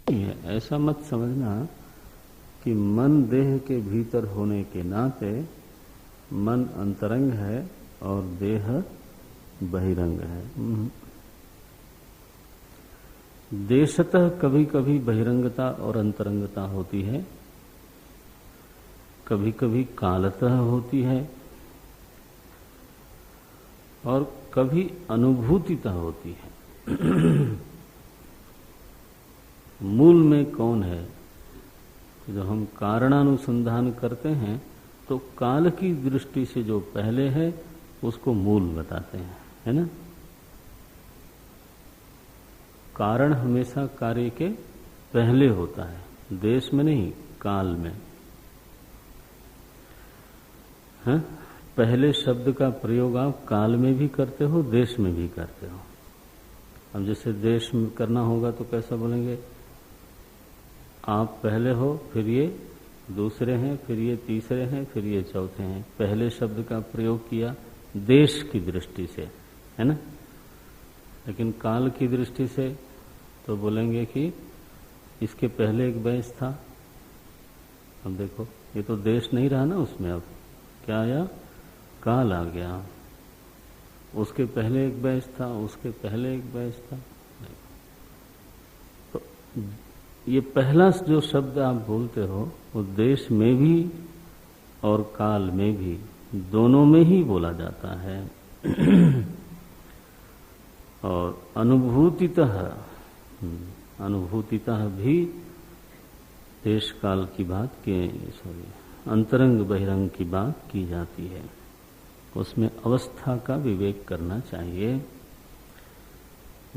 नहीं है। ऐसा मत समझना कि मन देह के भीतर होने के नाते मन अंतरंग है और देह बहिरंग है। देशतः कभी कभी बहिरंगता और अंतरंगता होती है, कभी कभी कालतः होती है और कभी अनुभूतितः होती है। मूल में कौन है? जो हम कारणानुसंधान करते हैं तो काल की दृष्टि से जो पहले है उसको मूल बताते हैं, है ना। कारण हमेशा कार्य के पहले होता है, देश में नहीं, काल में। है? पहले शब्द का प्रयोग आप काल में भी करते हो, देश में भी करते हो। अब जैसे देश में करना होगा तो कैसा बोलेंगे? आप पहले हो, फिर ये दूसरे हैं, फिर ये तीसरे हैं, फिर ये चौथे हैं। पहले शब्द का प्रयोग किया देश की दृष्टि से, है ना। लेकिन काल की दृष्टि से तो बोलेंगे कि इसके पहले एक वंश था। अब देखो, ये तो देश नहीं रहा ना उसमें, अब क्या आया? काल आ गया। उसके पहले एक वंश था, उसके पहले एक वंश था। तो ये पहला जो शब्द आप बोलते हो वो देश में भी और काल में भी, दोनों में ही बोला जाता है। और अनुभूतितः भी देश काल की बात की, अंतरंग बहिरंग की बात की जाती है। उसमें अवस्था का विवेक करना चाहिए।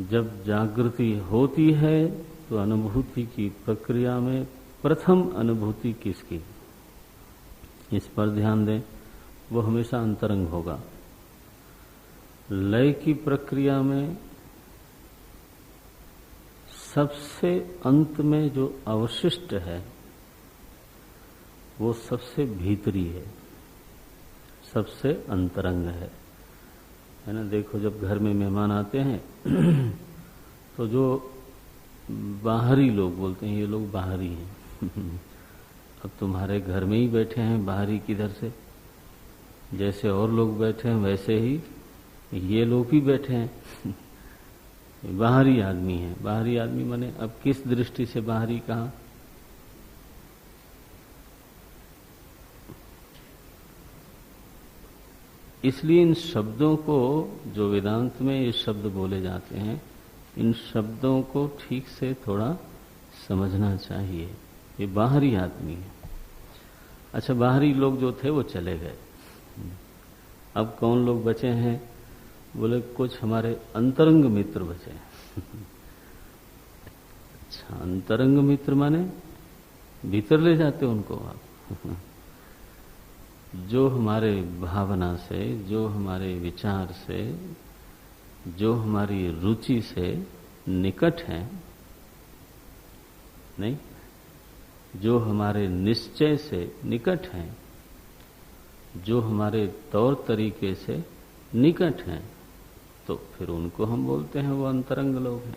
जब जागृति होती है तो अनुभूति की प्रक्रिया में प्रथम अनुभूति किसकी, इस पर ध्यान दें। वो हमेशा अंतरंग होगा। लय की प्रक्रिया में सबसे अंत में जो अवशिष्ट है वो सबसे भीतरी है, सबसे अंतरंग है ना। देखो, जब घर में मेहमान आते हैं तो जो बाहरी लोग बोलते हैं ये लोग बाहरी हैं। अब तुम्हारे घर में ही बैठे हैं, बाहरी किधर से? जैसे और लोग बैठे हैं वैसे ही ये लोग भी बैठे हैं। बाहरी आदमी है। बाहरी आदमी माने अब किस दृष्टि से बाहरी कहा? इसलिए इन शब्दों को, जो वेदांत में ये शब्द बोले जाते हैं, इन शब्दों को ठीक से थोड़ा समझना चाहिए। ये बाहरी आदमी है। अच्छा, बाहरी लोग जो थे वो चले गए। अब कौन लोग बचे हैं? बोले कुछ हमारे अंतरंग मित्र बचे हैं। अच्छा, अंतरंग मित्र माने भीतर ले जाते उनको आप। जो हमारे भावना से, जो हमारे विचार से, जो हमारी रुचि से निकट हैं, नहीं, जो हमारे निश्चय से निकट हैं, जो हमारे तौर तरीके से निकट हैं, तो फिर उनको हम बोलते हैं वो अंतरंग लोग हैं।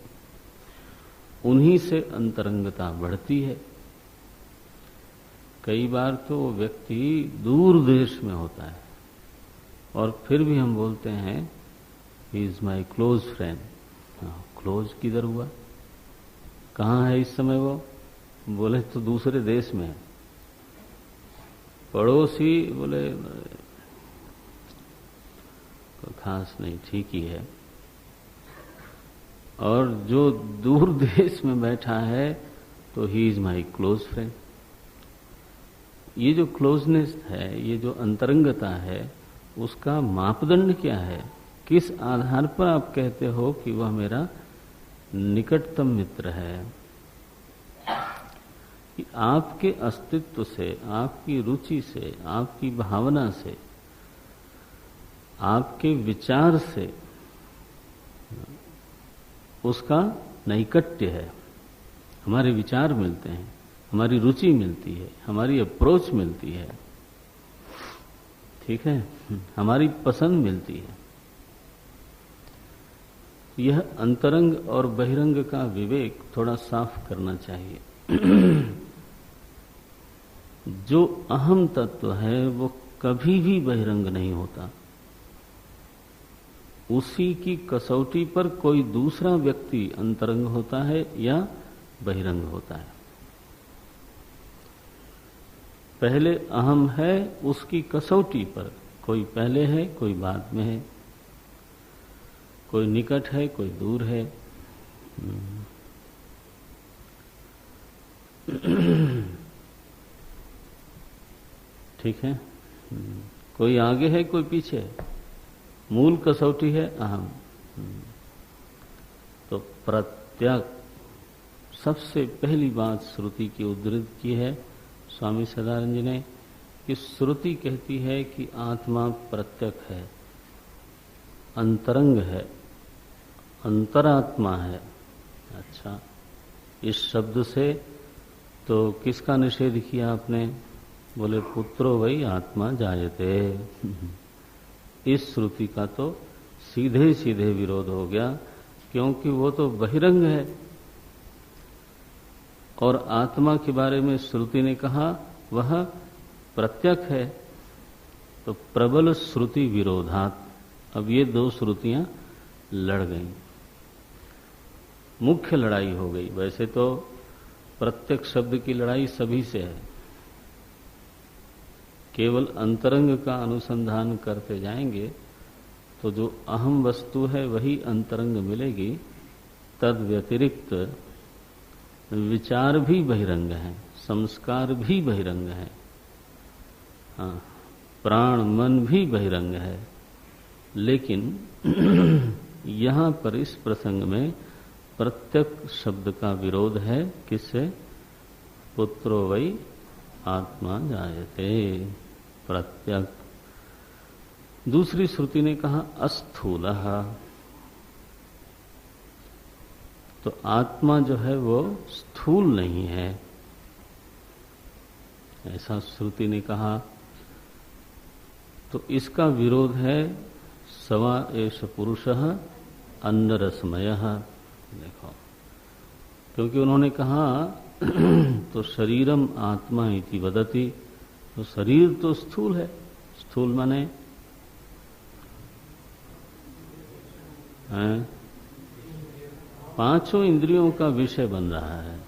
उन्हीं से अंतरंगता बढ़ती है। कई बार तो वो व्यक्ति दूर देश में होता है और फिर भी हम बोलते हैं he is my close friend. Close किधर हुआ? कहाँ है इस समय वो? बोले तो दूसरे देश में है। पड़ोसी बोले खास नहीं, ठीक ही है। और जो दूर देश में बैठा है तो he is my close friend. ये जो क्लोजनेस है, ये जो अंतरंगता है, उसका मापदंड क्या है? किस आधार पर आप कहते हो कि वह मेरा निकटतम मित्र है? कि आपके अस्तित्व से, आपकी रुचि से, आपकी भावना से, आपके विचार से उसका नैकट्य है। हमारे विचार मिलते हैं, हमारी रुचि मिलती है, हमारी अप्रोच मिलती है, ठीक है, हमारी पसंद मिलती है। यह अंतरंग और बहिरंग का विवेक थोड़ा साफ करना चाहिए। जो अहम तत्व है वो कभी भी बहिरंग नहीं होता। उसी की कसौटी पर कोई दूसरा व्यक्ति अंतरंग होता है या बहिरंग होता है। पहले अहम है, उसकी कसौटी पर कोई पहले है, कोई बाद में है, कोई निकट है, कोई दूर है। ठीक है, कोई आगे है, कोई पीछे है। मूल कसौटी है अहम। तो प्रत्यक सबसे पहली बात श्रुति की उद्धृत की है स्वामी सदानंद जी ने कि श्रुति कहती है कि आत्मा प्रत्यक है, अंतरंग है, अंतरात्मा है। अच्छा, इस शब्द से तो किसका निषेध किया आपने? बोले पुत्रो वही आत्मा जायते। इस श्रुति का तो सीधे सीधे विरोध हो गया, क्योंकि वो तो बहिरंग है और आत्मा के बारे में श्रुति ने कहा वह प्रत्यक है। तो प्रबल श्रुति विरोधात, अब ये दो श्रुतियां लड़ गईं, मुख्य लड़ाई हो गई। वैसे तो प्रत्यक शब्द की लड़ाई सभी से है, केवल अंतरंग का अनुसंधान करते जाएंगे तो जो अहम वस्तु है वही अंतरंग मिलेगी। तद व्यतिरिक्त विचार भी बहिरंग है, संस्कार भी बहिरंग है, हाँ, प्राण मन भी बहिरंग है। लेकिन यहाँ पर इस प्रसंग में प्रत्यक शब्द का विरोध है। किससे? पुत्रो वै आत्मा जायते, प्रत्यक। दूसरी श्रुति ने कहा अस्थूलः, तो आत्मा जो है वो स्थूल नहीं है, ऐसा श्रुति ने कहा। तो इसका विरोध है सवा एष पुरुषः अन्नरसमयः। देखो, क्योंकि उन्होंने कहा तो शरीरम आत्मा इति वदति, तो शरीर तो स्थूल है। स्थूल माने पांचों इंद्रियों का विषय बन रहा है।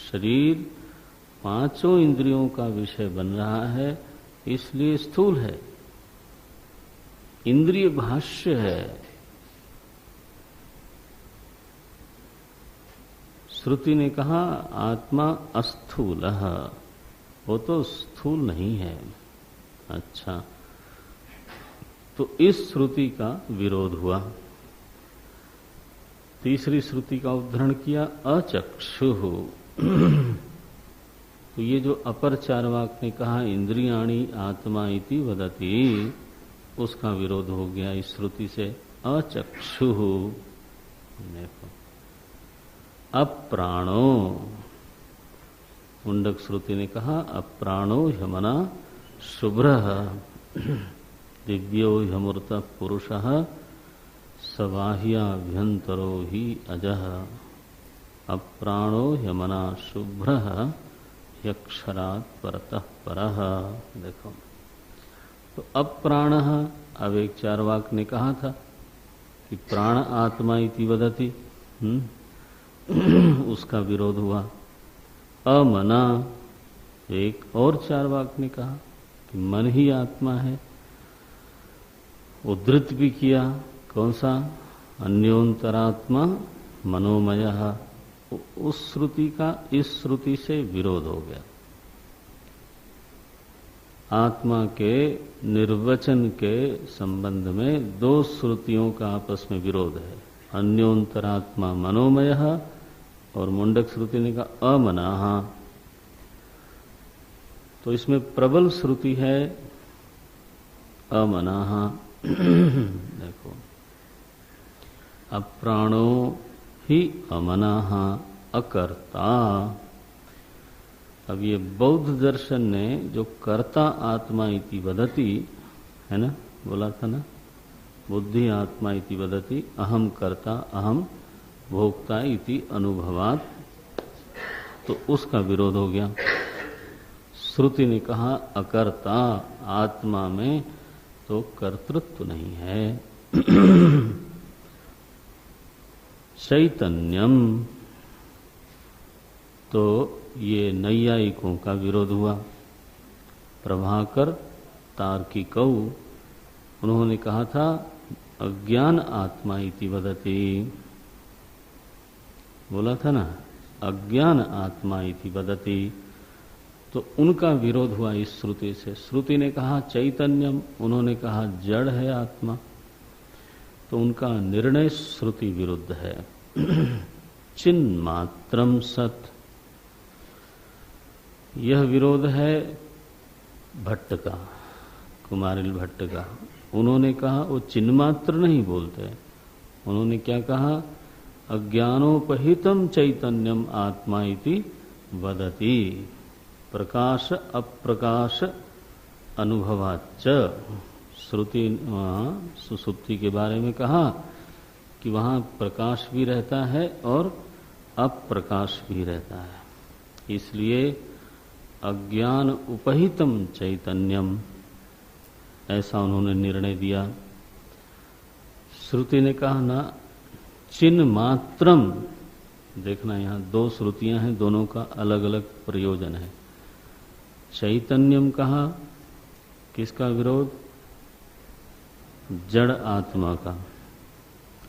शरीर पांचों इंद्रियों का विषय बन रहा है, इसलिए स्थूल है, इंद्रिय भाष्य है। श्रुति ने कहा आत्मा अस्थूलः, वो तो स्थूल नहीं है। अच्छा, तो इस श्रुति का विरोध हुआ। तीसरी श्रुति का उद्धरण किया अचक्षुः। तो ये जो अपर चार्वाक ने कहा इंद्रियाणि आत्मा इति वदति, उसका विरोध हो गया इस श्रुति से। अचक्षुः, देखो, अप्राणो, मुंडक श्रुति ने कहा अप्राणो ह्यमना शुभ्रः दिव्यो ह्यमूर्त पुरुषः सबाह्याभ्यंतरो हि अजः। अप्राणो ह्यमना शुभ्रः ह्यक्षरात् परतः परः। देखो, तो अप्राणः, अब एक चार्वाक ने कहा था कि प्राण आत्मा इति वदति, उसका विरोध हुआ। अमना, एक और चार्वाक ने कहा कि मन ही आत्मा है, उद्धृत भी किया। कौन सा? अन्योंतरात्मा मनोमयः। उस श्रुति का इस श्रुति से विरोध हो गया। आत्मा के निर्वचन के संबंध में दो श्रुतियों का आपस में विरोध है, अन्योंतरात्मा मनोमयः और मुंडक श्रुति ने कहा अमनाः। तो इसमें प्रबल श्रुति है अमनाः। देखो, अप्राणो ही अमनाः अकर्ता। अब ये बौद्ध दर्शन ने जो कर्ता आत्मा इति वदति है ना, बोला था ना, बुद्धि आत्मा इति वदति, अहम कर्ता अहम भोक्ता इति अनुभवात, तो उसका विरोध हो गया। श्रुति ने कहा अकर्ता, आत्मा में तो कर्तृत्व नहीं है। चैतन्यम, तो ये नैयायिकों का विरोध हुआ। प्रभाकर तार्किकौ, उन्होंने कहा था अज्ञान आत्मा इति वदति, बोला था ना अज्ञान आत्मा इति वदति, तो उनका विरोध हुआ इस श्रुति से। श्रुति ने कहा चैतन्यम, उन्होंने कहा जड़ है आत्मा, तो उनका निर्णय श्रुति विरुद्ध है। चिन्मात्रम सत, यह विरोध है भट्ट का, कुमारिल भट्ट का। उन्होंने कहा वो चिन्मात्र नहीं बोलते, उन्होंने क्या कहा अज्ञानोपहितम चैतन्यम आत्मा इति वदति, प्रकाश अप्रकाश अनुभवाच्च। श्रुति सुसुप्ति के बारे में कहा कि वहाँ प्रकाश भी रहता है और अप्रकाश भी रहता है, इसलिए अज्ञान उपहितम चैतन्यम, ऐसा उन्होंने निर्णय दिया। श्रुति ने कहा ना चिन्ह मात्रम, देखना यहाँ दो श्रुतियां हैं, दोनों का अलग अलग प्रयोजन है। चैतन्यम कहा, किसका विरोध? जड़ आत्मा का,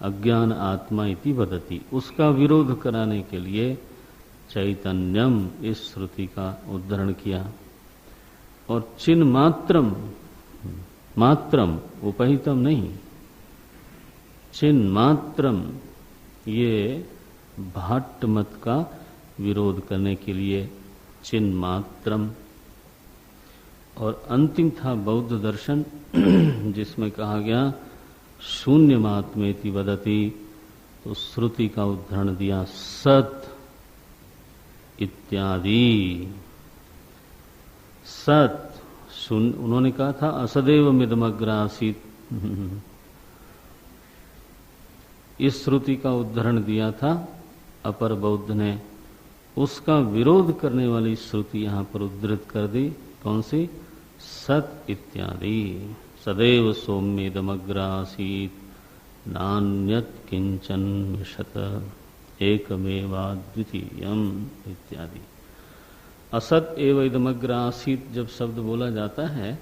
अज्ञान आत्मा इति वदति, उसका विरोध कराने के लिए चैतन्यम इस श्रुति का उद्धरण किया। और चिन्ह मात्रम, मात्रम उपहितम नहीं, चिन्ह मात्रम, ये भाट्ट मत का विरोध करने के लिए चिन्ह मात्रम। और अंतिम था बौद्ध दर्शन, जिसमें कहा गया शून्यमात्मेति वदति, तो श्रुति का उदाहरण दिया सत इत्यादि। सत शून्य, उन्होंने कहा था असदेव मिदमग्र आसीत, इस श्रुति का उदाहरण दिया था अपर बौद्ध ने, उसका विरोध करने वाली श्रुति यहां पर उद्धृत कर दी। कौन सी? सत इत्यादि। सदैव सौम्येदमग्र आसीत नान्यत किंचन मिषत एकमेवाद्वितीयम इत्यादि। असत एव इदमग्र आसीत जब शब्द बोला जाता है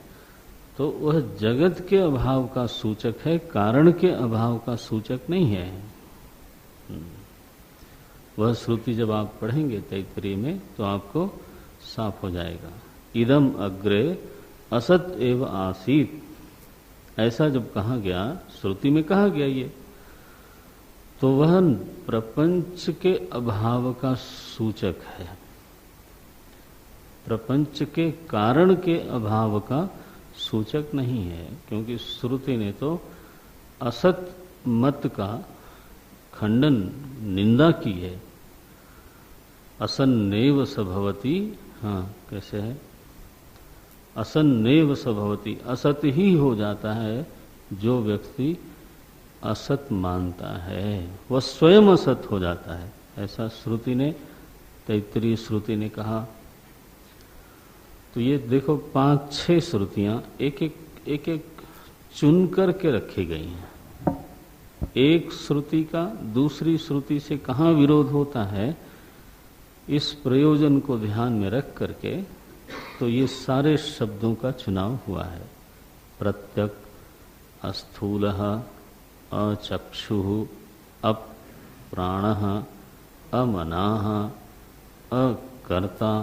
तो वह जगत के अभाव का सूचक है, कारण के अभाव का सूचक नहीं है। वह श्रुति जब आप पढ़ेंगे तैत्तिरीय में तो आपको साफ हो जाएगा। इदम अग्रे असत एव आसीत, ऐसा जब कहा गया, श्रुति में कहा गया ये, तो वह प्रपंच के अभाव का सूचक है, प्रपंच के कारण के अभाव का सूचक नहीं है। क्योंकि श्रुति ने तो असत मत का खंडन, निंदा की है। असन्नेव सभवती, हाँ कैसे है? असन्नेव सभवती, असत ही हो जाता है जो व्यक्ति असत मानता है, वह स्वयं असत हो जाता है, ऐसा श्रुति ने, तैत्तिरीय श्रुति ने कहा। तो ये देखो 5-6 श्रुतियां एक एक चुन करके रखी गई हैं। एक श्रुति का दूसरी श्रुति से कहाँ विरोध होता है, इस प्रयोजन को ध्यान में रख करके तो ये सारे शब्दों का चुनाव हुआ है। प्रत्यक, अस्थूलः, अचक्षुः, अप्राणः, अमनाः, अकर्ता,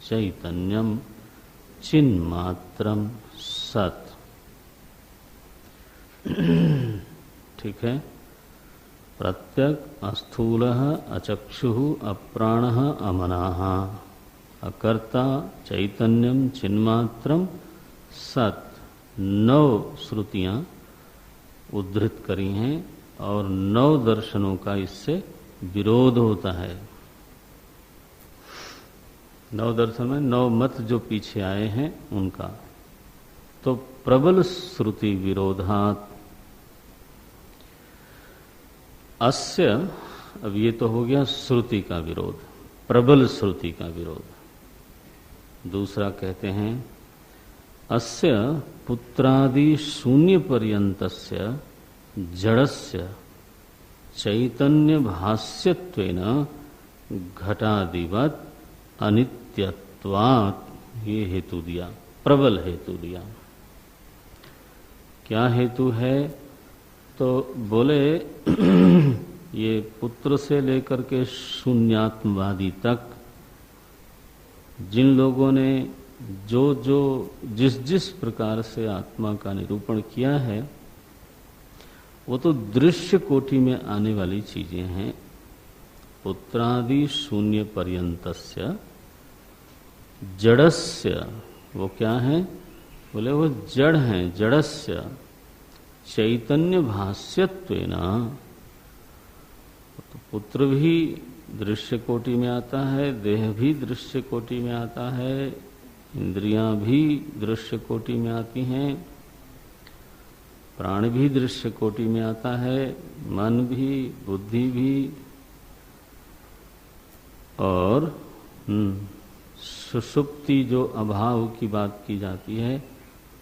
चैतन्यम, चिन्मात्रम, सत। ठीक है। प्रत्यक, अस्थूलः, अचक्षुः, अप्राणः, अमनाः, अकर्ता, चैतन्यम, चिन्मात्रम, सत। 9 श्रुतियां उद्धृत करी हैं और 9 दर्शनों का इससे विरोध होता है। 9 दर्शन में 9 मत जो पीछे आए हैं उनका। तो प्रबल श्रुति विरोधात, अस्य, अब ये तो हो गया श्रुति का विरोध, प्रबल श्रुति का विरोध। दूसरा कहते हैं अस्य पुत्रादि शून्य पर्यंतस्य जड़स्य चैतन्य भाष्यत्वेन घटादिवत अनित्यत्वात्, ये हेतु दिया, प्रबल हेतु दिया। क्या हेतु है? तो बोले ये पुत्र से लेकर के शून्यात्मवादी तक जिन लोगों ने जो जो जिस जिस प्रकार से आत्मा का निरूपण किया है वो तो दृश्य कोटि में आने वाली चीजें हैं। पुत्रादि शून्य पर्यंतस्य जड़स्य, वो क्या है? बोले वो जड़ हैं। जड़स्य चैतन्य भाष्यत्वेन, तो पुत्र भी दृश्य कोटि में आता है, देह भी दृश्य कोटि में आता है, इंद्रियां भी दृश्य कोटि में आती हैं, प्राण भी दृश्य कोटि में आता है, मन भी, बुद्धि भी, और सुषुप्ति जो अभाव की बात की जाती है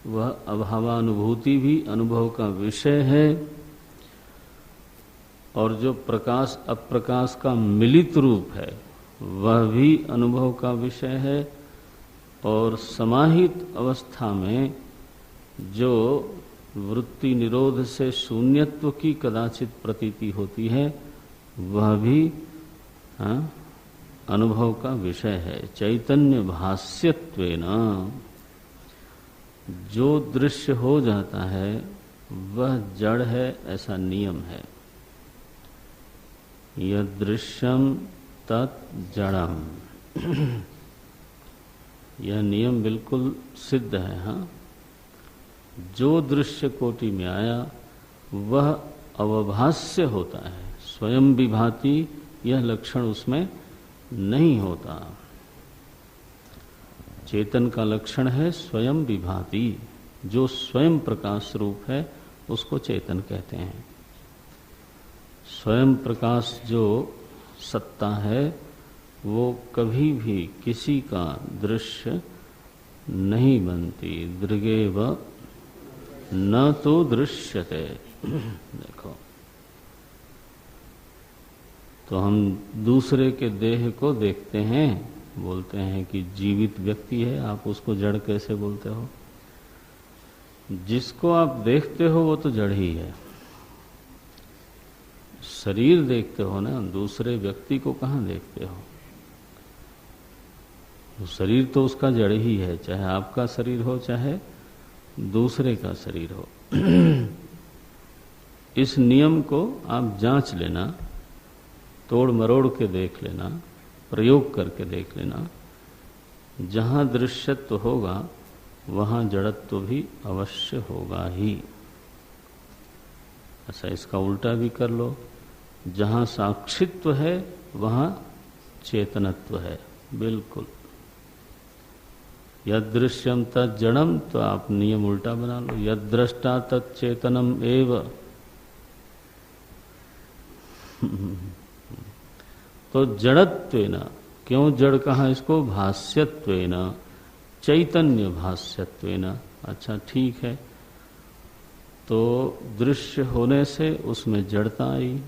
वह अभावानुभूति भी अनुभव का विषय है, और जो प्रकाश अप्रकाश का मिलित रूप है वह भी अनुभव का विषय है, और समाहित अवस्था में जो वृत्ति निरोध से शून्यत्व की कदाचित प्रतीति होती है वह भी अनुभव का विषय है। चैतन्य भाष्यत्वेन, जो दृश्य हो जाता है वह जड़ है, ऐसा नियम है। यद दृश्यम तत् जड़म, यह नियम बिल्कुल सिद्ध है। हाँ, जो दृश्य कोटि में आया वह अवभाष्य होता है, स्वयं विभाति यह लक्षण उसमें नहीं होता। चेतन का लक्षण है स्वयं विभाति, जो स्वयं प्रकाश रूप है उसको चेतन कहते हैं। स्वयं प्रकाश जो सत्ता है वो कभी भी किसी का दृश्य नहीं बनती। दृगेव न तो दृश्यते। देखो, तो हम दूसरे के देह को देखते हैं, बोलते हैं कि जीवित व्यक्ति है, आप उसको जड़ कैसे बोलते हो? जिसको आप देखते हो वो तो जड़ ही है। शरीर देखते हो ना, दूसरे व्यक्ति को कहाँ देखते हो? तो शरीर तो उसका जड़ ही है, चाहे आपका शरीर हो चाहे दूसरे का शरीर हो। इस नियम को आप जांच लेना, तोड़ मरोड़ के देख लेना, प्रयोग करके देख लेना। जहां दृश्यत्व होगा वहां जड़त्व भी अवश्य होगा ही। ऐसा इसका उल्टा भी कर लो, जहां साक्षित्व है वहां चेतनत्व है। बिल्कुल, यद दृश्यम तत् जड़म, तो आप नियम उल्टा बना लो, यद दृष्टा तत् चेतनम एव। तो जड़त्वेन, क्यों जड़ कहा इसको? भाष्यत्वेन, चैतन्य भाष्यत्वेन। अच्छा ठीक है, तो दृश्य होने से उसमें जड़ता आई।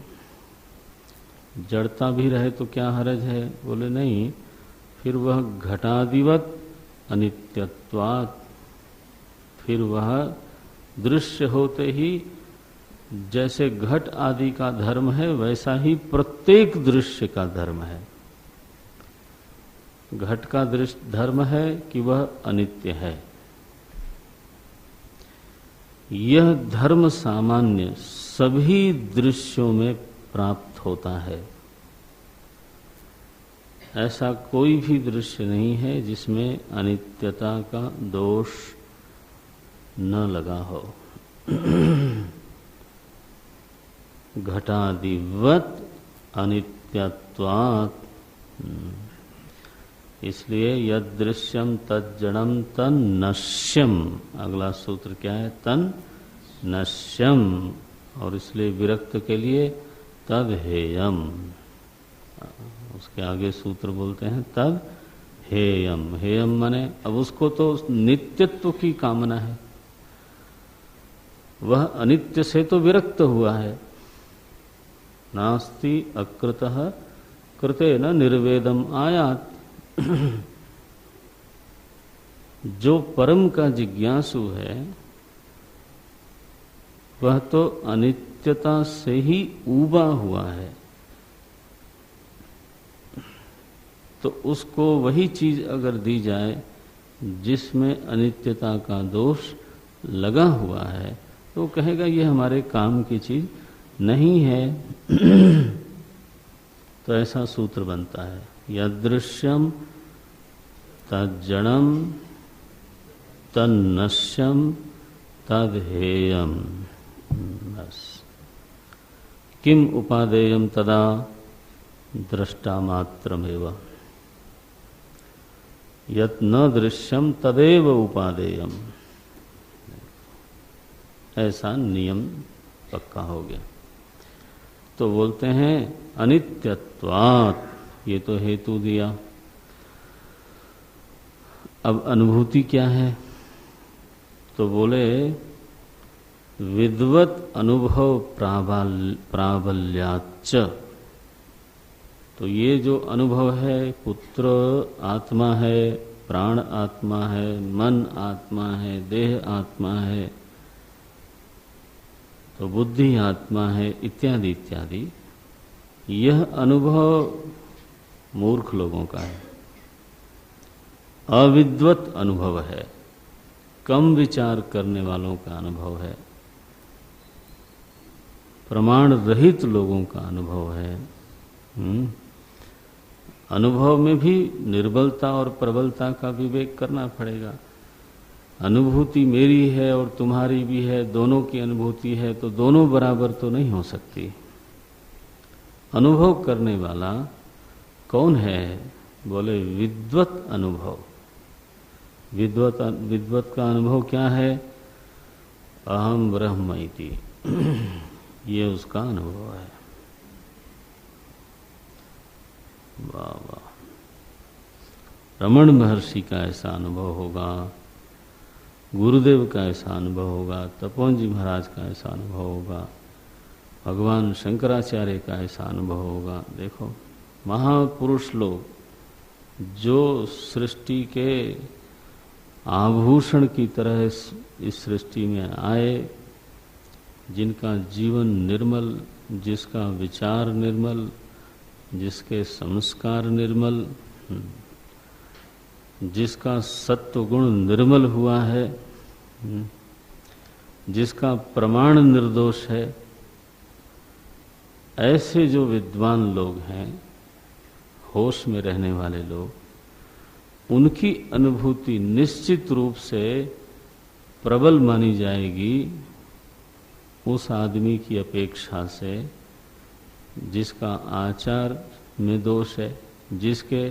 जड़ता भी रहे तो क्या हरज है? बोले नहीं, फिर वह घटादिवत अनित्यत्वात्, फिर वह दृश्य होते ही जैसे घट आदि का धर्म है वैसा ही प्रत्येक दृश्य का धर्म है। घट का दृश्य धर्म है कि वह अनित्य है। यह धर्म सामान्य सभी दृश्यों में प्राप्त होता है। ऐसा कोई भी दृश्य नहीं है जिसमें अनित्यता का दोष न लगा हो। घटादिवत अनित्यत्वात्, इसलिए यद दृश्यम तज्जड़म तन नश्यम। अगला सूत्र क्या है? तन नश्यम। और इसलिए विरक्त के लिए तद हेयम, उसके आगे सूत्र बोलते हैं तद हेयम। हेयम माने अब उसको तो नित्यत्व की कामना है, वह अनित्य से तो विरक्त हुआ है। नास्ति अकृतः कृतेन निर्वेदम आयात। जो परम का जिज्ञासु है वह तो अनित्यता से ही ऊबा हुआ है, तो उसको वही चीज अगर दी जाए जिसमें अनित्यता का दोष लगा हुआ है तो कहेगा ये हमारे काम की चीज नहीं है। तो ऐसा सूत्र बनता है, यदृश्यम तज्जड़म तन्नश्यम तदहेयम। बस किम उपादेयम तदा दृष्टा मात्रमेव, यत् न दृश्यम तदेव उपादेयम। ऐसा नियम पक्का हो गया। तो बोलते हैं अनित्यत्वात्, ये तो हेतु दिया। अब अनुभूति क्या है? तो बोले विद्वत अनुभव प्राबल्याच्च। तो ये जो अनुभव है, पुत्र आत्मा है, प्राण आत्मा है, मन आत्मा है, देह आत्मा है, तो बुद्धि आत्मा है, इत्यादि इत्यादि, यह अनुभव मूर्ख लोगों का है, अविद्वत अनुभव है, कम विचार करने वालों का अनुभव है, प्रमाण रहित लोगों का अनुभव है। अनुभव में भी निर्बलता और प्रबलता का विवेक करना पड़ेगा। अनुभूति मेरी है और तुम्हारी भी है, दोनों की अनुभूति है, तो दोनों बराबर तो नहीं हो सकती। अनुभव करने वाला कौन है? बोले विद्वत अनुभव। विद्वत का अनुभव क्या है? अहम ब्रह्म इति, ये उसका अनुभव है। वाह वाह। रमण महर्षि का ऐसा अनुभव होगा, गुरुदेव का ऐसा अनुभव होगा, तपोवन जी महाराज का ऐसा अनुभव होगा, भगवान शंकराचार्य का ऐसा अनुभव होगा। देखो महापुरुष लोग जो सृष्टि के आभूषण की तरह इस सृष्टि में आए, जिनका जीवन निर्मल, जिसका विचार निर्मल, जिसके संस्कार निर्मल, जिसका सत्व गुण निर्मल हुआ है, जिसका प्रमाण निर्दोष है, ऐसे जो विद्वान लोग हैं, होश में रहने वाले लोग, उनकी अनुभूति निश्चित रूप से प्रबल मानी जाएगी उस आदमी की अपेक्षा से जिसका आचार में दोष है, जिसके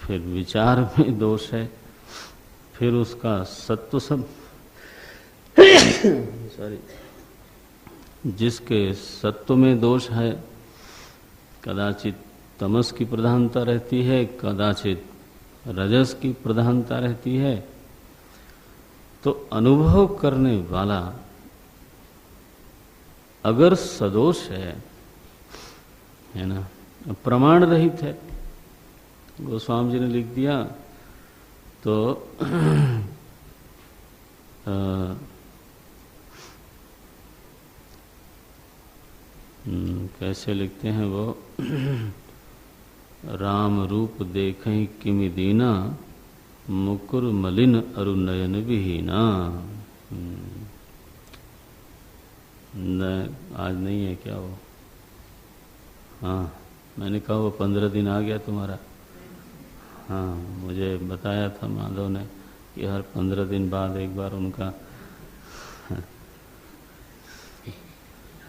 फिर विचार में दोष है, फिर उसका सत्व सब सॉरी जिसके सत्व में दोष है, कदाचित तमस की प्रधानता रहती है, कदाचित रजस की प्रधानता रहती है। तो अनुभव करने वाला अगर सदोष है ना, प्रमाण रहित है, गोस्वामी जी ने लिख दिया तो कैसे लिखते हैं वो, राम रूप देखें किमि दीना, मुकुर मलिन अरु नयन विहीना। आज नहीं है क्या वो? हाँ, मैंने कहा वो 15 दिन आ गया तुम्हारा। हाँ, मुझे बताया था माधव ने कि हर 15 दिन बाद एक बार उनका,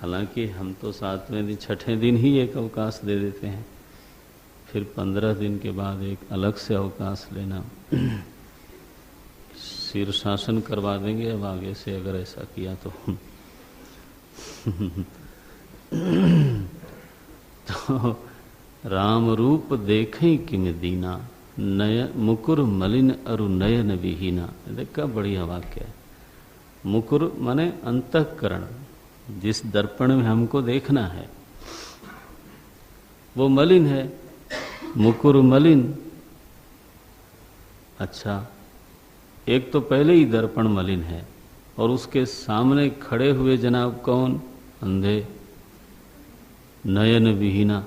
हालांकि हम तो 7वें दिन 6ठे दिन ही एक अवकाश दे देते हैं, फिर 15 दिन के बाद एक अलग से अवकाश लेना। शीर्षासन करवा देंगे अब आगे से अगर ऐसा किया तो। तो राम रूप देखें किम दीना, नय मुकुर मलिन अरु नयन विहीना। देखा बढ़िया वाक्य है। मुकुर माने अंतःकरण, जिस दर्पण में हमको देखना है वो मलिन है, मुकुर मलिन। अच्छा, एक तो पहले ही दर्पण मलिन है और उसके सामने खड़े हुए जनाब कौन? अंधे, नयन विहीना,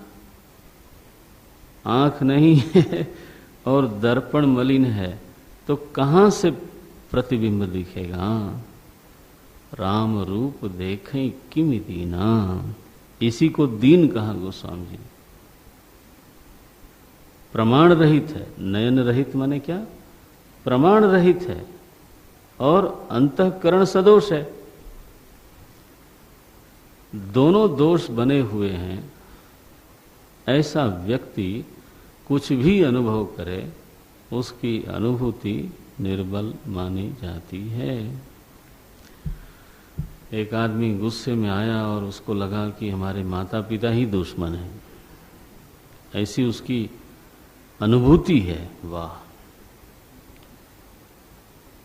आंख नहीं है और दर्पण मलिन है, तो कहां से प्रतिबिंब दिखेगा? राम रूप देखें किम दीना, इसी को दीन कहा गोस्वामी जी। प्रमाण रहित है, नयन रहित माने क्या? प्रमाण रहित है और अंतःकरण सदोष है। दोनों दोष बने हुए हैं। ऐसा व्यक्ति कुछ भी अनुभव करे, उसकी अनुभूति निर्बल मानी जाती है। एक आदमी गुस्से में आया और उसको लगा कि हमारे माता पिता ही दुश्मन हैं, ऐसी उसकी अनुभूति है। वाह,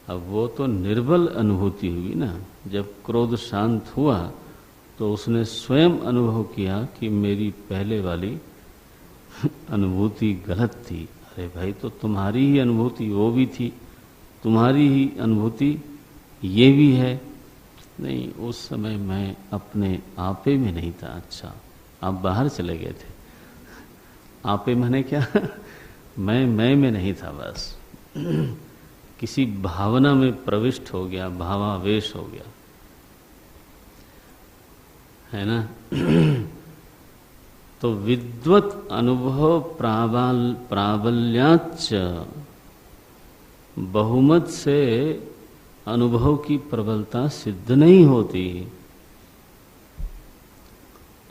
अब वो तो निर्बल अनुभूति हुई ना। जब क्रोध शांत हुआ तो उसने स्वयं अनुभव किया कि मेरी पहले वाली अनुभूति गलत थी। अरे भाई, तो तुम्हारी ही अनुभूति वो भी थी, तुम्हारी ही अनुभूति ये भी है। नहीं, उस समय मैं अपने आपे में नहीं था। अच्छा, आप बाहर चले गए थे। आपे मैंने क्या मैं में नहीं था, बस किसी भावना में प्रविष्ट हो गया, भावावेश हो गया, है ना। तो विद्वत अनुभव प्राबल्याच्च, बहुमत से अनुभव की प्रबलता सिद्ध नहीं होती।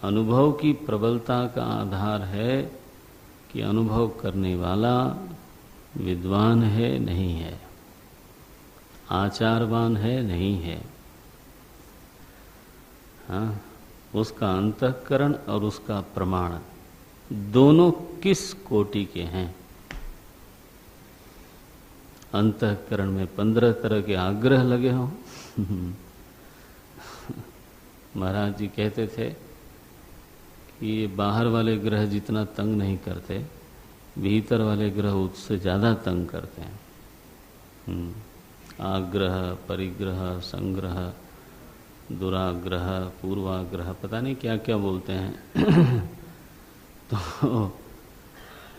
अनुभव की प्रबलता का आधार है कि अनुभव करने वाला विद्वान है नहीं है, आचारवान है नहीं है। हाँ, उसका अंतःकरण और उसका प्रमाण दोनों किस कोटि के हैं। अंतःकरण में 15 तरह के आग्रह लगे हों। महाराज जी कहते थे कि ये बाहर वाले ग्रह जितना तंग नहीं करते, भीतर वाले ग्रह उससे ज़्यादा तंग करते हैं। आग्रह, परिग्रह, संग्रह, दुराग्रह, पूर्वाग्रह, पता नहीं क्या क्या बोलते हैं। तो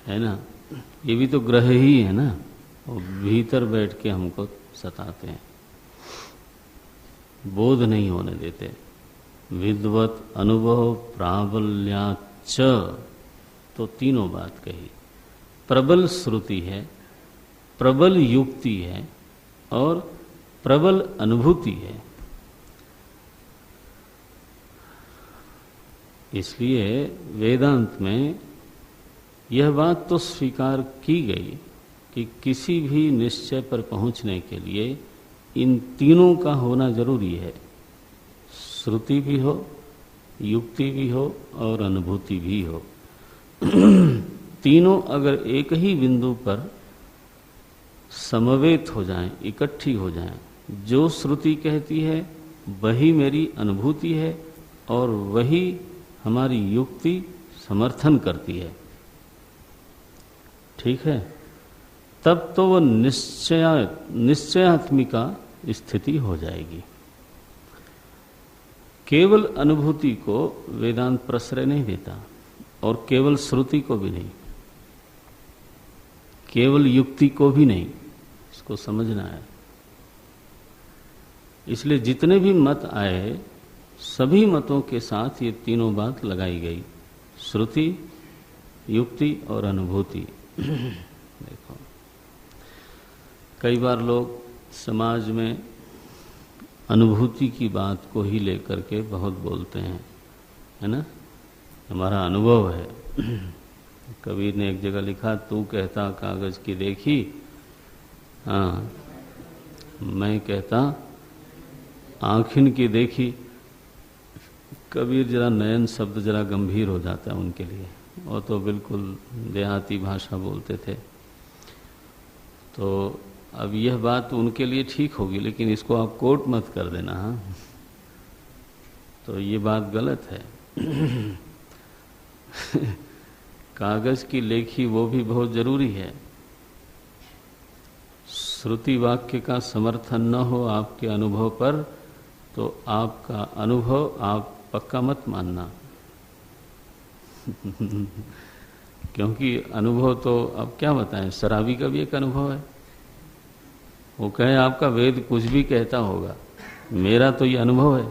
है ना, ये भी तो ग्रह ही है ना, और भीतर बैठ के हमको सताते हैं, बोध नहीं होने देते। विद्वत अनुभव प्राबल्याच्च, तो तीनों बात कही। प्रबल श्रुति है, प्रबल युक्ति है और प्रबल अनुभूति है। इसलिए वेदांत में यह बात तो स्वीकार की गई कि किसी भी निश्चय पर पहुंचने के लिए इन तीनों का होना जरूरी है। श्रुति भी हो, युक्ति भी हो और अनुभूति भी हो। तीनों अगर एक ही बिंदु पर समवेत हो जाएं, इकट्ठी हो जाएं, जो श्रुति कहती है वही मेरी अनुभूति है और वही हमारी युक्ति समर्थन करती है, ठीक है, तब तो वो निश्चयात्मिका स्थिति हो जाएगी। केवल अनुभूति को वेदांत प्रश्रय नहीं देता और केवल श्रुति को भी नहीं, केवल युक्ति को भी नहीं, इसको समझना है। इसलिए जितने भी मत आए, सभी मतों के साथ ये तीनों बात लगाई गई, श्रुति, युक्ति और अनुभूति। देखो, कई बार लोग समाज में अनुभूति की बात को ही लेकर के बहुत बोलते हैं, है ना, हमारा अनुभव है। कबीर ने एक जगह लिखा, तू कहता कागज की देखी, हाँ मैं कहता आँखिन की देखी। कबीर जरा नयन शब्द जरा गंभीर हो जाता है उनके लिए, वो तो बिल्कुल देहाती भाषा बोलते थे। तो अब यह बात उनके लिए ठीक होगी, लेकिन इसको आप कोट मत कर देना। हाँ, तो ये बात गलत है। कागज की लेखी वो भी बहुत जरूरी है। श्रुति वाक्य का समर्थन न हो आपके अनुभव पर, तो आपका अनुभव आप पक्का मत मानना। क्योंकि अनुभव तो अब क्या बताएं, शराबी का भी एक अनुभव है। वो कहे आपका वेद कुछ भी कहता होगा, मेरा तो ये अनुभव है।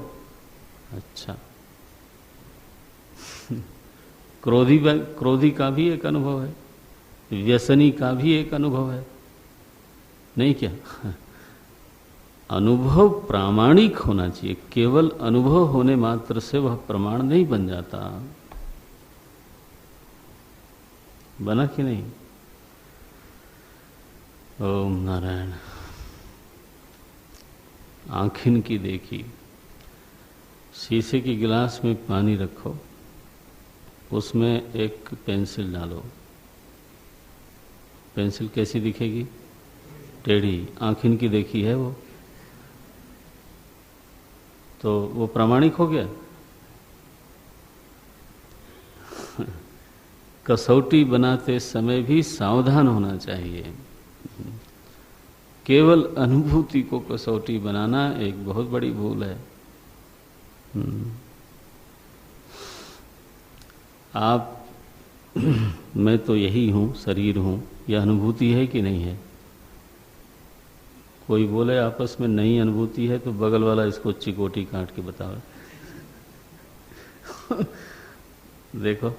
अच्छा, क्रोधी का भी एक अनुभव है, व्यसनी का भी एक अनुभव है, नहीं क्या? अनुभव प्रामाणिक होना चाहिए। केवल अनुभव होने मात्र से वह प्रमाण नहीं बन जाता। बना कि नहीं? ओम नारायण। आँखिन की देखी, शीशे की गिलास में पानी रखो, उसमें एक पेंसिल डालो। पेंसिल कैसी दिखेगी? टेढ़ी। आँखिन की देखी है वो, तो वो प्रामाणिक हो गया। कसौटी बनाते समय भी सावधान होना चाहिए। केवल अनुभूति को कसौटी बनाना एक बहुत बड़ी भूल है। आप मैं तो यही हूँ, शरीर हूँ, यह अनुभूति है कि नहीं है? कोई बोले आपस में नहीं अनुभूति है, तो बगल वाला इसको चिकोटी काट के बताओ। देखो,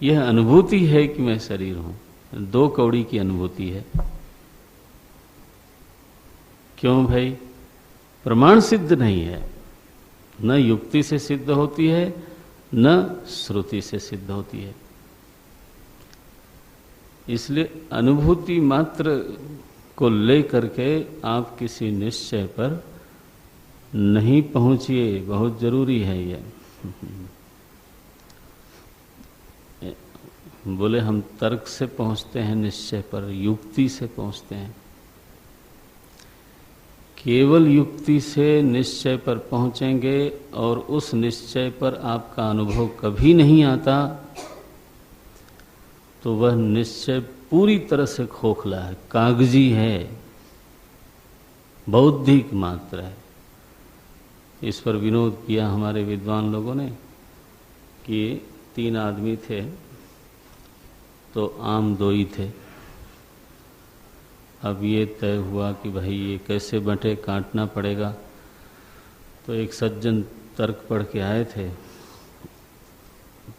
यह अनुभूति है कि मैं शरीर हूँ, 2 कौड़ी की अनुभूति है। क्यों भाई? प्रमाण सिद्ध नहीं है, न युक्ति से सिद्ध होती है, न श्रुति से सिद्ध होती है। इसलिए अनुभूति मात्र को लेकर के आप किसी निश्चय पर नहीं पहुंचिए, बहुत जरूरी है यह। बोले हम तर्क से पहुंचते हैं निश्चय पर, युक्ति से पहुंचते हैं। केवल युक्ति से निश्चय पर पहुंचेंगे और उस निश्चय पर आपका अनुभव कभी नहीं आता, तो वह निश्चय पूरी तरह से खोखला है, कागजी है, बौद्धिक मात्र है। इस पर विनोद किया हमारे विद्वान लोगों ने कि 3 आदमी थे, तो आम 2 ही थे। अब ये तय हुआ कि भाई ये कैसे बंटे, काटना पड़ेगा। तो एक सज्जन तर्क पढ़ के आए थे,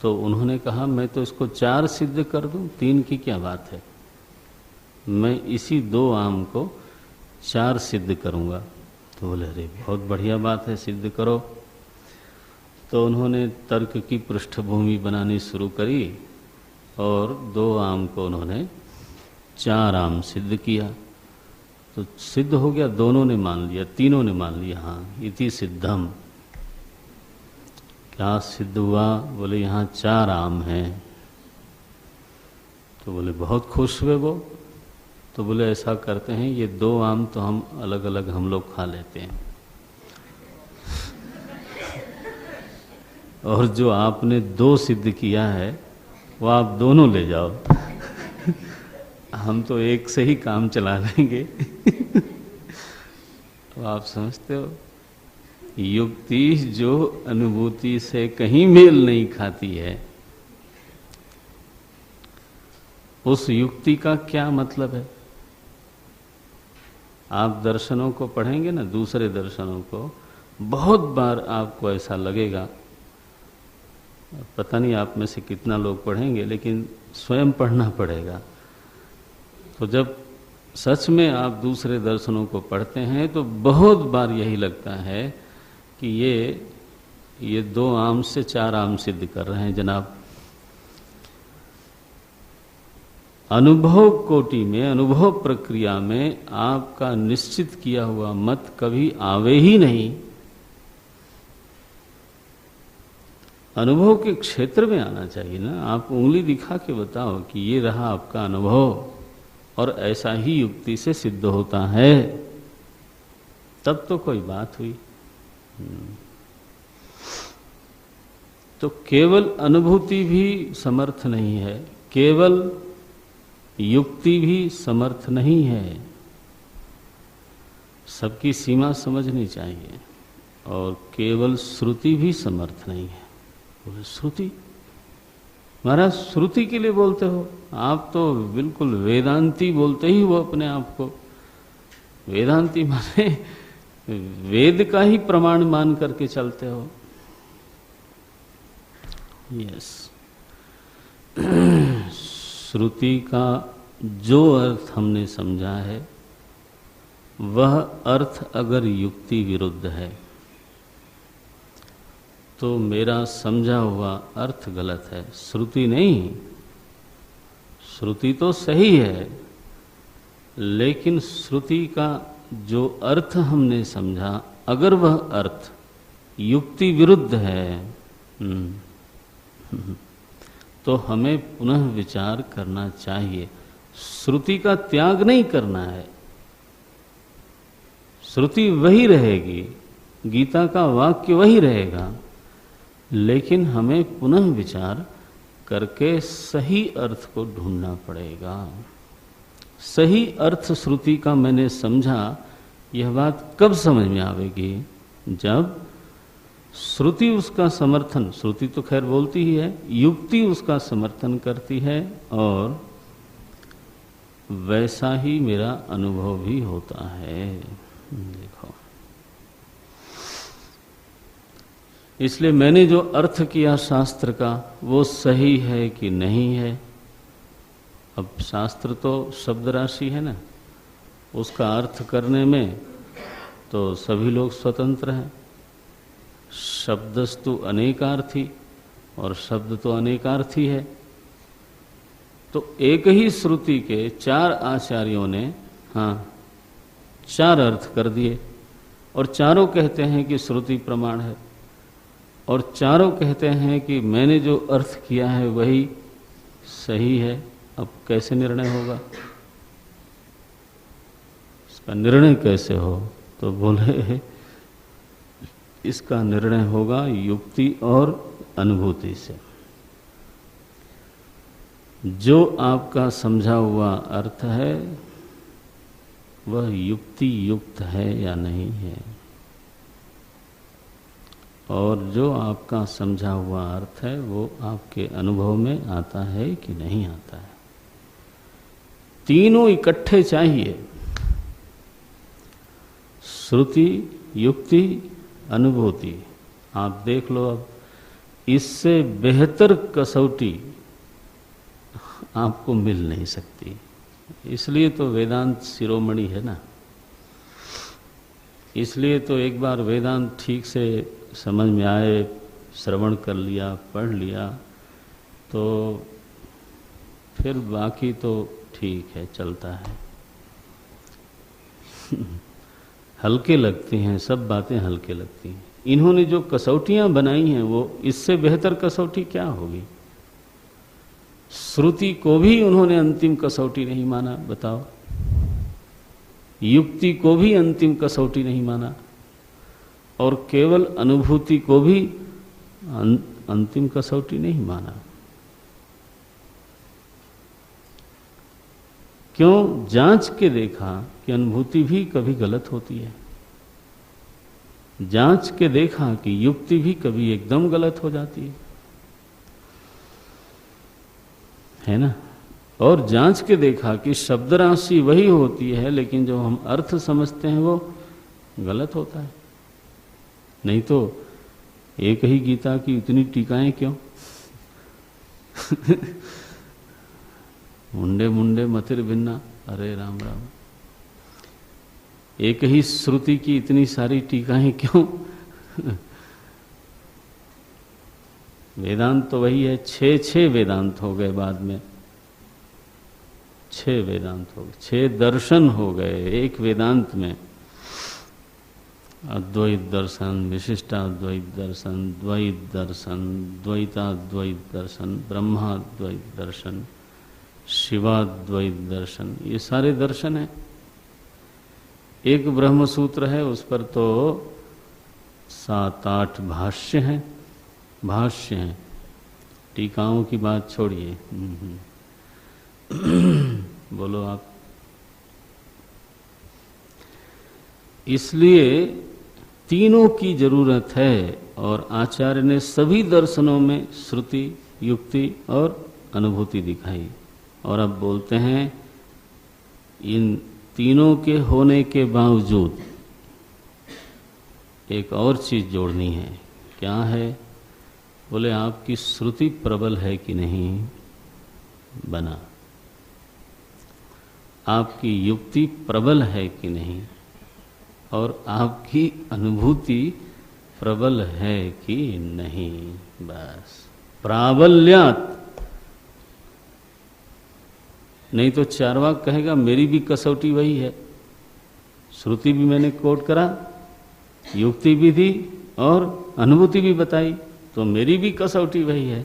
तो उन्होंने कहा मैं तो इसको 4 सिद्ध कर दूं, 3 की क्या बात है, मैं इसी 2 आम को 4 सिद्ध करूंगा। तो बोले अरे बहुत बढ़िया बात है, सिद्ध करो। तो उन्होंने तर्क की पृष्ठभूमि बनानी शुरू करी और 2 आम को उन्होंने 4 आम सिद्ध किया। तो सिद्ध हो गया, दोनों ने मान लिया, तीनों ने मान लिया, हाँ इति सिद्धम। क्या सिद्ध हुआ? बोले यहाँ 4 आम हैं। तो बोले बहुत खुश हुए वो। तो बोले ऐसा करते हैं, ये 2 आम तो हम अलग अलग हम लोग खा लेते हैं, और जो आपने 2 सिद्ध किया है वो आप दोनों ले जाओ, हम तो एक से ही काम चला लेंगे। तो आप समझते हो, युक्ति जो अनुभूति से कहीं मेल नहीं खाती है, उस युक्ति का क्या मतलब है? आप दर्शनों को पढ़ेंगे ना, दूसरे दर्शनों को, बहुत बार आपको ऐसा लगेगा, पता नहीं आप में से कितना लोग पढ़ेंगे, लेकिन स्वयं पढ़ना पड़ेगा। तो जब सच में आप दूसरे दर्शनों को पढ़ते हैं तो बहुत बार यही लगता है कि ये 2 आम से 4 आम सिद्ध कर रहे हैं जनाब। अनुभव कोटि में, अनुभव प्रक्रिया में आपका निश्चित किया हुआ मत कभी आवे ही नहीं। अनुभव के क्षेत्र में आना चाहिए ना। आप उंगली दिखा के बताओ कि ये रहा आपका अनुभव और ऐसा ही युक्ति से सिद्ध होता है, तब तो कोई बात हुई। तो केवल अनुभूति भी समर्थ नहीं है, केवल युक्ति भी समर्थ नहीं है। सबकी सीमा समझनी चाहिए। और केवल श्रुति भी समर्थ नहीं है। बोले श्रुति? महाराज श्रुति के लिए बोलते हो? आप तो बिल्कुल वेदांती बोलते ही वो अपने आप को। वेदांती माने वेद का ही प्रमाण मान करके चलते हो। यस, श्रुति का जो अर्थ हमने समझा है वह अर्थ अगर युक्ति विरुद्ध है तो मेरा समझा हुआ अर्थ गलत है, श्रुति नहीं। श्रुति तो सही है, लेकिन श्रुति का जो अर्थ हमने समझा अगर वह अर्थ युक्ति विरुद्ध है तो हमें पुनः विचार करना चाहिए। श्रुति का त्याग नहीं करना है, श्रुति वही रहेगी, गीता का वाक्य वही रहेगा, लेकिन हमें पुनः विचार करके सही अर्थ को ढूंढना पड़ेगा। सही अर्थ श्रुति का मैंने समझा, यह बात कब समझ में आवेगी? जब श्रुति उसका समर्थन, श्रुति तो खैर बोलती ही है, युक्ति उसका समर्थन करती है और वैसा ही मेरा अनुभव भी होता है। देखो, इसलिए मैंने जो अर्थ किया शास्त्र का वो सही है कि नहीं है। अब शास्त्र तो शब्द राशि है ना, उसका अर्थ करने में तो सभी लोग स्वतंत्र हैं। शब्दस्तु अनेकार्थी और शब्द तो अनेकार्थी है। तो एक ही श्रुति के चार आचार्यों ने चार अर्थ कर दिए और चारों कहते हैं कि श्रुति प्रमाण है और चारों कहते हैं कि मैंने जो अर्थ किया है वही सही है। अब कैसे निर्णय होगा? इसका निर्णय कैसे हो? तो बोले इसका निर्णय होगा युक्ति और अनुभूति से। जो आपका समझा हुआ अर्थ है वह युक्ति युक्त है या नहीं है, और जो आपका समझा हुआ अर्थ है वो आपके अनुभव में आता है कि नहीं आता है। तीनों इकट्ठे चाहिए, श्रुति, युक्ति, अनुभूति। आप देख लो, अब इससे बेहतर कसौटी आपको मिल नहीं सकती। इसलिए तो वेदांत शिरोमणि है ना। इसलिए तो एक बार वेदांत ठीक से समझ में आए, श्रवण कर लिया, पढ़ लिया, तो फिर बाकी तो ठीक है, चलता है। हल्के लगती हैं, सब बातें हल्के लगती हैं। इन्होंने जो कसौटियां बनाई हैं वो इससे बेहतर कसौटी क्या होगी? श्रुति को भी उन्होंने अंतिम कसौटी नहीं माना, बताओ। युक्ति को भी अंतिम कसौटी नहीं माना और केवल अनुभूति को भी अंतिम कसौटी नहीं माना। क्यों? जांच के देखा कि अनुभूति भी कभी गलत होती है, जांच के देखा कि युक्ति भी कभी एकदम गलत हो जाती है ना। और जांच के देखा कि शब्द राशि वही होती है, लेकिन जो हम अर्थ समझते हैं वो गलत होता है। नहीं तो एक ही गीता की इतनी टीकाएं क्यों? मुंडे मुंडे मतिर भिन्ना, अरे राम राम। एक ही श्रुति की इतनी सारी टीकाएं क्यों? वेदांत तो वही है। छह वेदांत हो गए बाद में, 6 वेदांत हो गए, 6 दर्शन हो गए एक वेदांत में। अद्वैत दर्शन, विशिष्टाद्वैत दर्शन, द्वैत दर्शन, द्वैताद्वैत दर्शन, ब्रह्माद्वैत दर्शन, शिवाद्वैत दर्शन, ये सारे दर्शन हैं। एक ब्रह्म सूत्र है, उस पर तो 7-8 भाष्य हैं। टीकाओं की बात छोड़िए। बोलो आप। इसलिए तीनों की जरूरत है और आचार्य ने सभी दर्शनों में श्रुति, युक्ति और अनुभूति दिखाई। और अब बोलते हैं इन तीनों के होने के बावजूद एक और चीज जोड़नी है। क्या है? बोले आपकी श्रुति प्रबल है कि नहीं बना, आपकी युक्ति प्रबल है कि नहीं, और आपकी अनुभूति प्रबल है कि नहीं। बस प्राबल्यात। नहीं तो चार्वाक कहेगा मेरी भी कसौटी वही है, श्रुति भी मैंने कोट करा, युक्ति भी दी और अनुभूति भी बताई, तो मेरी भी कसौटी वही है।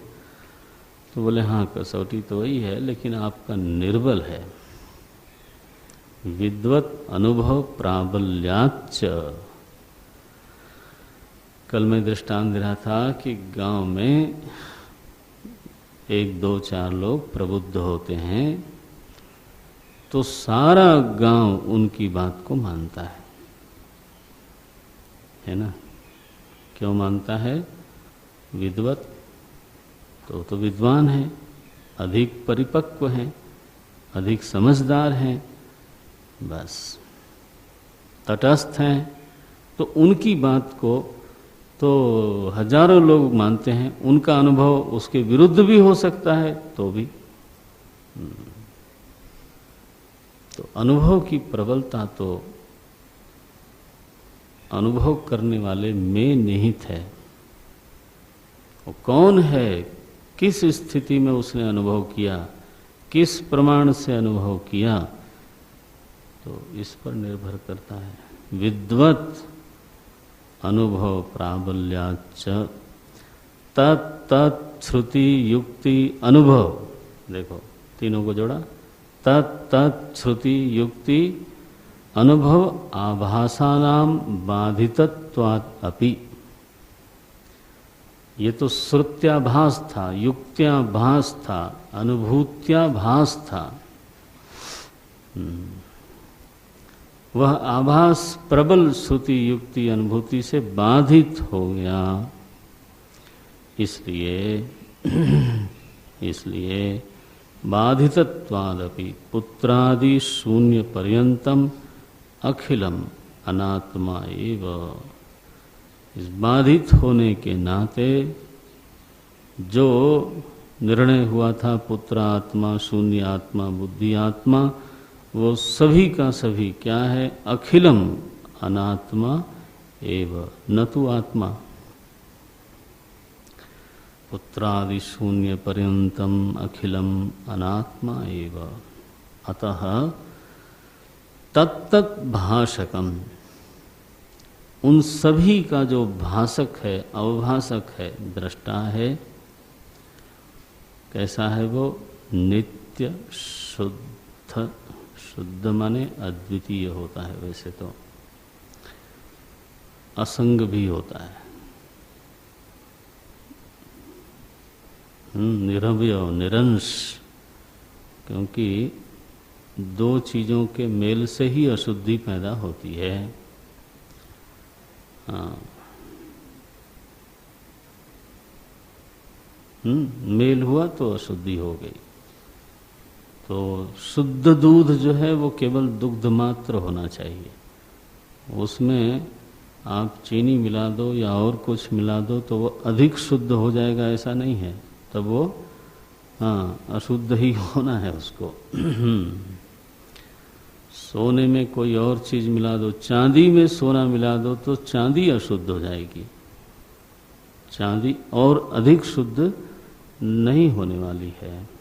तो बोले हाँ कसौटी तो वही है, लेकिन आपका निर्बल है। विद्वत अनुभव प्राबल्याच्च। कल मैं दृष्टांत दे रहा था कि गांव में 1, 2, 4 लोग प्रबुद्ध होते हैं तो सारा गांव उनकी बात को मानता है ना? क्यों मानता है? विद्वत तो विद्वान है, अधिक परिपक्व हैं, अधिक समझदार हैं, बस तटस्थ हैं, तो उनकी बात को तो हजारों लोग मानते हैं। उनका अनुभव उसके विरुद्ध भी हो सकता है तो भी। तो अनुभव की प्रबलता तो अनुभव करने वाले में निहित है। वो कौन है, किस स्थिति में उसने अनुभव किया, किस प्रमाण से अनुभव किया, तो इस पर निर्भर करता है। विद्वत अनुभव प्राबल्याच्च तत् श्रुति युक्ति अनुभव। देखो तीनों को जोड़ा, तत् श्रुति युक्ति अनुभव आभासानाम बाधितत्वात् अपि। ये तो श्रुत्याभास था, युक्त्याभास था, अनुभूत्याभास था। वह आभास प्रबल श्रुति युक्ति अनुभूति से बाधित हो गया। इसलिए बाधितत्वादपि पुत्रादि शून्य पर्यंतम अखिलम अनात्मा एव। इस बाधित होने के नाते जो निर्णय हुआ था पुत्र आत्मा, शून्य आत्मा, बुद्धि आत्मा, वो सभी का सभी क्या है? अखिलम अनात्मा एव न तु आत्मा। पुत्रादि शून्य पर्यंतम अखिलम अनात्मा एव। अतः तत्तत् भाषकम, उन सभी का जो भाषक है, अवभाषक है, दृष्टा है, कैसा है वो? नित्य शुद्ध। शुद्ध माने अद्वितीय होता है। वैसे तो असंग भी होता है, निरवय, निरंश, क्योंकि दो चीजों के मेल से ही अशुद्धि पैदा होती है। हाँ, मेल हुआ तो अशुद्धि हो गई। तो शुद्ध दूध जो है वो केवल दुग्ध मात्र होना चाहिए। उसमें आप चीनी मिला दो या और कुछ मिला दो तो वो अधिक शुद्ध हो जाएगा, ऐसा नहीं है। तब वो अशुद्ध ही होना है उसको। सोने में कोई और चीज मिला दो, चांदी में सोना मिला दो तो चांदी अशुद्ध हो जाएगी। चांदी और अधिक शुद्ध नहीं होने वाली है।